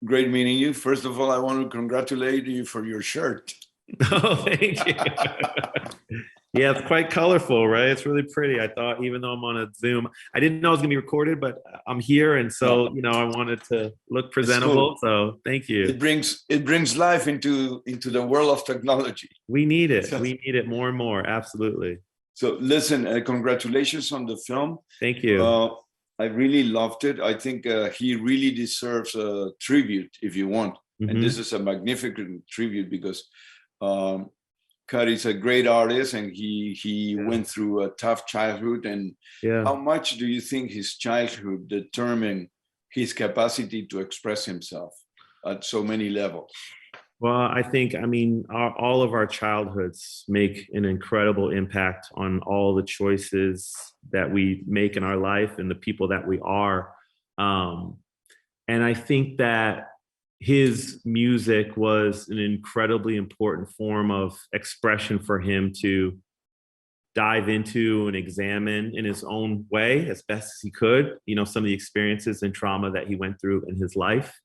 Great meeting you. First of all, I want to congratulate you for your shirt. Oh, thank you. Yeah, it's quite colorful, right? It's really pretty. I thought, even though I'm on a Zoom, I didn't know it was gonna be recorded, but I'm here, and Yeah, so I wanted to look it's presentable. cool. So thank you. It brings life into the world of technology. We need it. So, We need it more and more. Absolutely. so listen, congratulations on the film. Thank you. Uh, I really loved it. I think he really deserves a tribute if you want. And this Hmm. is a magnificent tribute because um, Cuddy is a great artist and he Yeah. went through a tough childhood. And Yeah. how much do you think his childhood determined his capacity to express himself at so many levels? Well, all of our childhoods make an incredible impact on all the choices that we make in our life and the people that we are. Um, and I think that his music was an incredibly important form of expression for him to dive into and examine in his own way as best as he could, some of the experiences and trauma that he went through in his life.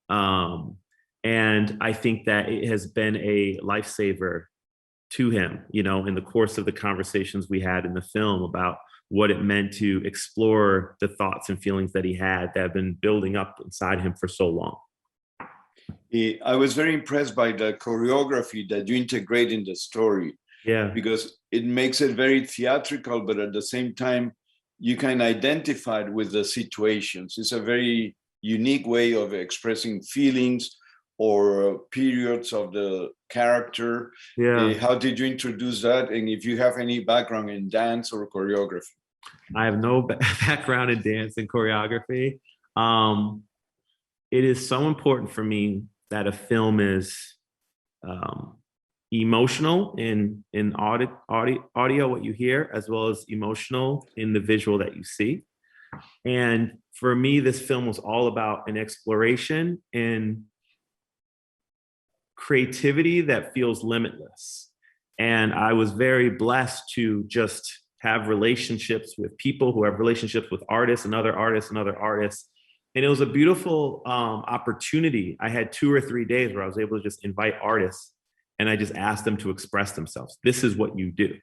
Um, and I think that it has been a lifesaver to him, in the course of the conversations we had in the film about what it meant to explore the thoughts and feelings that he had that have been building up inside him for so long. I was very impressed by the choreography that you integrate in the story Yeah. because it makes it very theatrical, but at the same time, you can identify with the situations. It's a very unique way of expressing feelings or periods of the character. Yeah. How did you introduce that? And if you have any background in dance or choreography? I have no background in dance and choreography. Um, it is so important for me that a film is um, emotional in audio, what you hear, as well as emotional in the visual that you see. And for me, this film was all about an exploration in creativity that feels limitless. And I was very blessed to just have relationships with people who have relationships with artists and other artists and other artists. And it was a beautiful opportunity. I had 2 or 3 days where I was able to just invite artists and I just asked them to express themselves. This is what you do,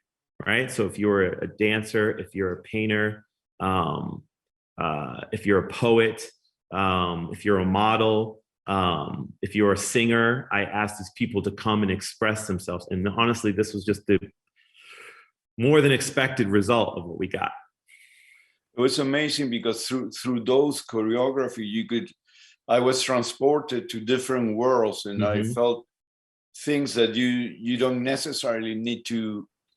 right? So if you're a dancer, if you're a painter, if you're a poet, if you're a model, if you're a singer, I asked these people to come and express themselves. And honestly, this was just the more than expected result of what we got. It was amazing because through those choreography, I was transported to different worlds, and I felt things that you don't necessarily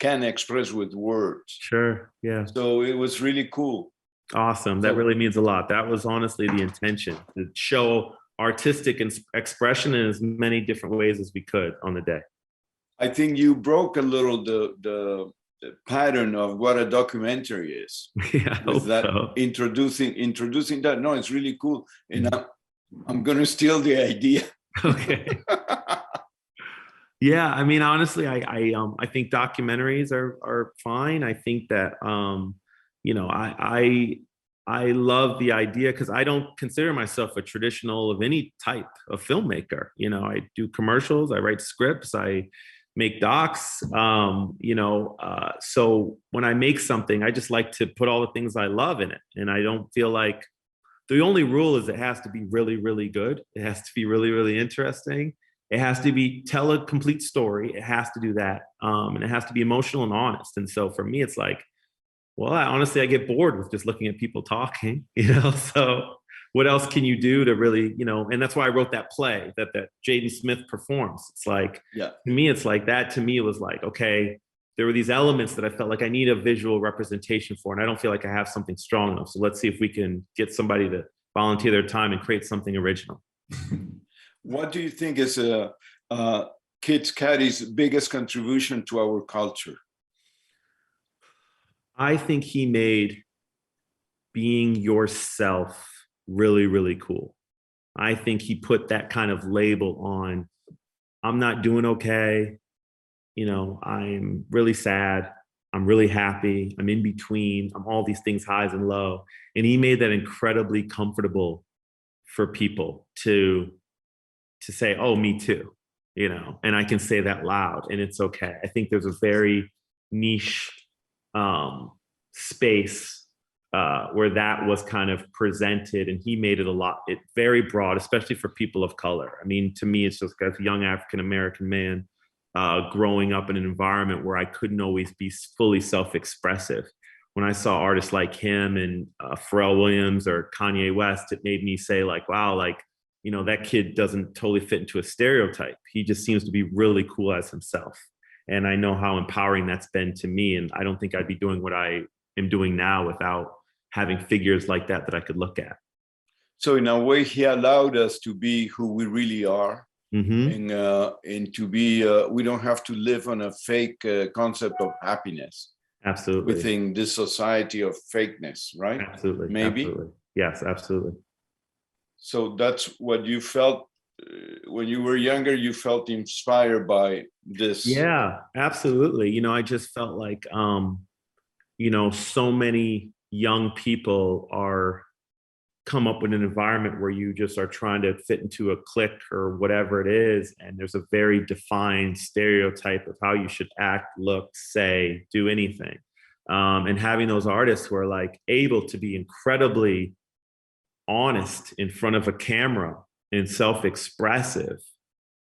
can express with words. Sure, yeah. So it was really cool. Awesome. That really means a lot. That was honestly the intention, to show artistic expression in as many different ways as we could on the day. I think you broke a little the pattern of what a documentary is. Yeah, with that so. introducing that. No, it's really cool, and I'm gonna steal the idea. Okay. Yeah, honestly, I think documentaries are fine. I think that I love the idea because I don't consider myself a traditional of any type of filmmaker. I do commercials, I write scripts, I make docs. So when I make something, I just like to put all the things I love in it, and I don't feel like the only rule is it has to be really, really good. It has to be really, really interesting. It has to tell a complete story. It has to do that, and it has to be emotional and honest. And so for me, it's like, well, honestly, I get bored with just looking at people talking, So what else can you do to really, and that's why I wrote that play that Jaden Smith performs. It's like, yeah. To me, it's like that. To me, it was like, okay, there were these elements that I felt like I need a visual representation for, and I don't feel like I have something strong enough. So let's see if we can get somebody to volunteer their time and create something original. What do you think is Kid Cudi's biggest contribution to our culture? I think he made being yourself really, really cool. I think he put that kind of label on, I'm not doing okay. I'm really sad. I'm really happy. I'm in between. I'm all these things, highs and low. And he made that incredibly comfortable for people to to say, oh, me too, you know, and I can say that loud and it's okay. I think there's a very niche space where that was kind of presented, and he made it very broad, especially for people of color. I mean, to me, it's just a young African-American man growing up in an environment where I couldn't always be fully self-expressive. When I saw artists like him and Pharrell Williams or Kanye West, it made me say like, wow, like, you know, that kid doesn't totally fit into a stereotype. He just seems to be really cool as himself. And I know how empowering that's been to me. And I don't think I'd be doing what I am doing now without having figures like that I could look at. So in a way, he allowed us to be who we really are. And to be, we don't have to live on a fake concept of happiness. Absolutely. Within this society of fakeness, right? Absolutely. Maybe. Absolutely. Yes, absolutely. So that's what you felt when you were younger. You felt inspired by this. Yeah, absolutely. You know, I just felt like, you know, so many young people come up with an environment where you just are trying to fit into a clique or whatever it is. And there's a very defined stereotype of how you should act, look, say, do anything. And having those artists who are like able to be incredibly honest in front of a camera and self-expressive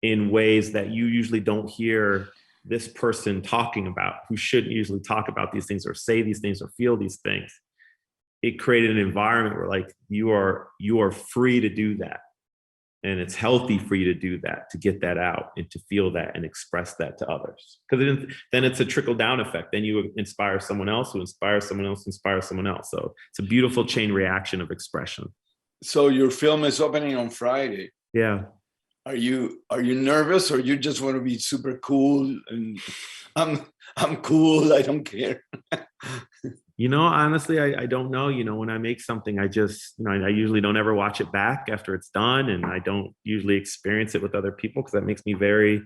in ways that you usually don't hear this person talking about, who shouldn't usually talk about these things or say these things or feel these things. It created an environment where like you are free to do that, and it's healthy for you to do that, to get that out and to feel that and express that to others. Because then it's a trickle down effect. Then you inspire someone else, who inspires someone else, inspires someone else. So it's a beautiful chain reaction of expression. So your film is opening on Friday. Yeah. Are you nervous, or you just want to be super cool and I'm cool, I don't care? You know, honestly, I don't know. You know, when I make something, I just, you know, I usually don't ever watch it back after it's done. And I don't usually experience it with other people because that makes me very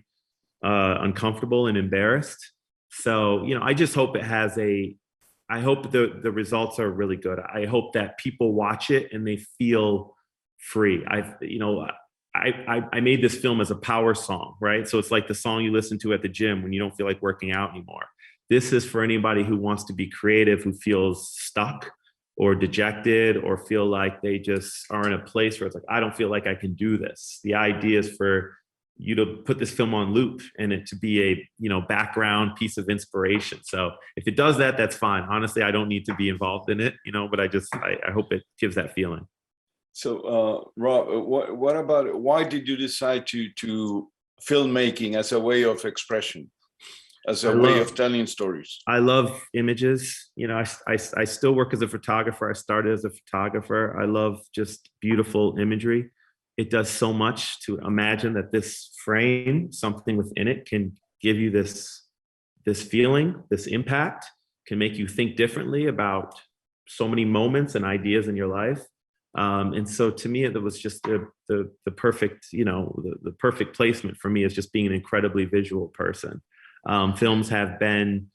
uncomfortable and embarrassed. So, you know, I just hope I hope the results are really good. I hope that people watch it and they feel free. I made this film as a power song, right? So it's like the song you listen to at the gym when you don't feel like working out anymore. This is for anybody who wants to be creative, who feels stuck or dejected or feel like they just are in a place where it's like, I don't feel like I can do this. The idea is for you to put this film on loop and it to be a, you know, background piece of inspiration. So if it does that, that's fine. Honestly, I don't need to be involved in it, you know, but I hope it gives that feeling. So Rob, what about, why did you decide to filmmaking as a way of expression? As a way of telling stories? I love images. You know, I still work as a photographer. I started as a photographer. I love just beautiful imagery. It does so much to imagine that this frame, something within it, can give you this feeling, this impact, can make you think differently about so many moments and ideas in your life. And so to me, it was just the perfect, you know, the perfect placement for me is just being an incredibly visual person. Films have been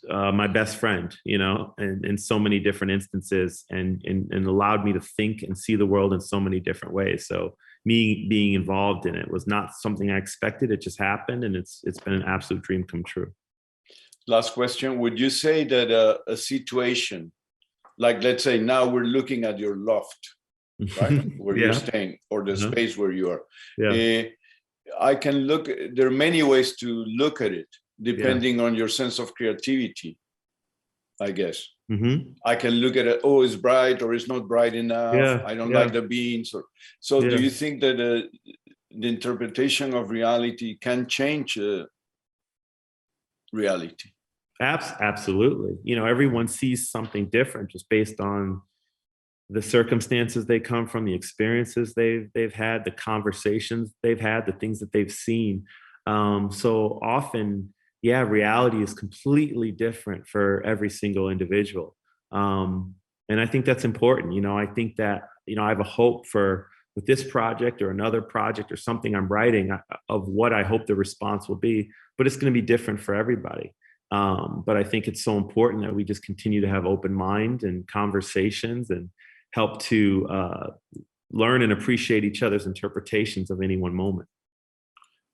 my best friend, you know, in so many different instances, and allowed me to think and see the world in so many different ways. So me being involved in it was not something I expected. It just happened, and it's been an absolute dream come true. Last question. Would you say that a situation, like let's say now we're looking at your loft, right, where you're staying, or the space where you are, I can look, there are many ways to look at it, depending on your sense of creativity, I guess. I can look at it, oh, it's bright or it's not bright enough. I don't like the beans. So do you think that the interpretation of reality can change reality? Absolutely. You know, everyone sees something different just based on the circumstances they come from, the experiences they've had, the conversations they've had, the things that they've seen. So often, reality is completely different for every single individual. And I think that's important. You know, I think that, you know, I have a hope with this project or another project or something I'm writing of what I hope the response will be, but it's going to be different for everybody. But I think it's so important that we just continue to have open mind and conversations and help to learn and appreciate each other's interpretations of any one moment.